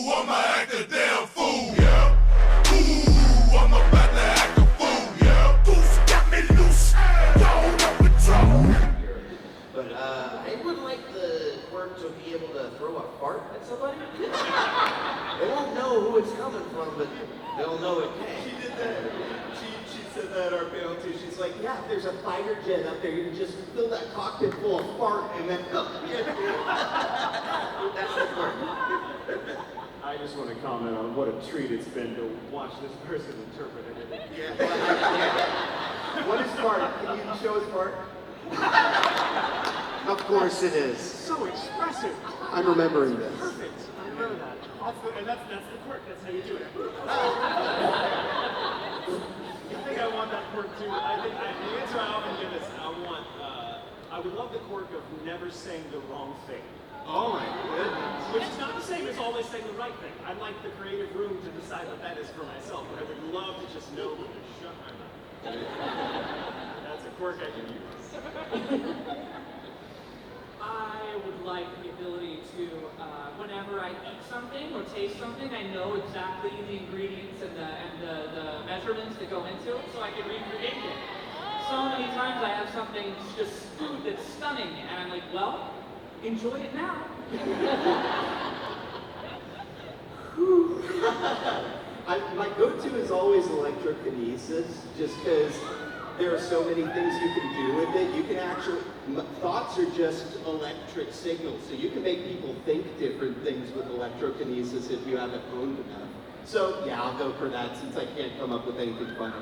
I'ma act a damn fool, yeah. Ooh, I'm about to act a fool, yeah. Goose got me loose, don't up patrol. But I would like the quirk to be able to throw a fart at somebody. They won't know who it's coming from, but they'll know it came. She did that. She said that at our panel too. She's like, yeah, if there's a fighter jet up there, you can just fill that cockpit full of fart and then That's the quirk. I just want to comment on what a treat it's been to watch this person interpret it. yeah. What is fart? Can you show us fart? Of course it is. So expressive. I'm remembering this. Perfect. I know that. And that's the quirk. That's how you do it. I think I want that quirk too. I think the answer I often give is I would love the quirk of never saying the wrong thing. Oh my goodness. Which is not the same as always saying the right thing. I'd like the creative room to decide what that is for myself, but I would love to just know when to shut my mouth. That's a quirk I can use. I would like the ability to, whenever I eat something or taste something, I know exactly the ingredients and the measurements that go into it, so I can recreate it. So many times I have something just food that's stunning, and I'm like, well, enjoy it now. My go-to is always electrokinesis, just because there are so many things you can do with it. You can actually, thoughts are just electric signals, so you can make people think different things with electrokinesis if you have it honed enough. So yeah, I'll go for that since I can't come up with anything funny.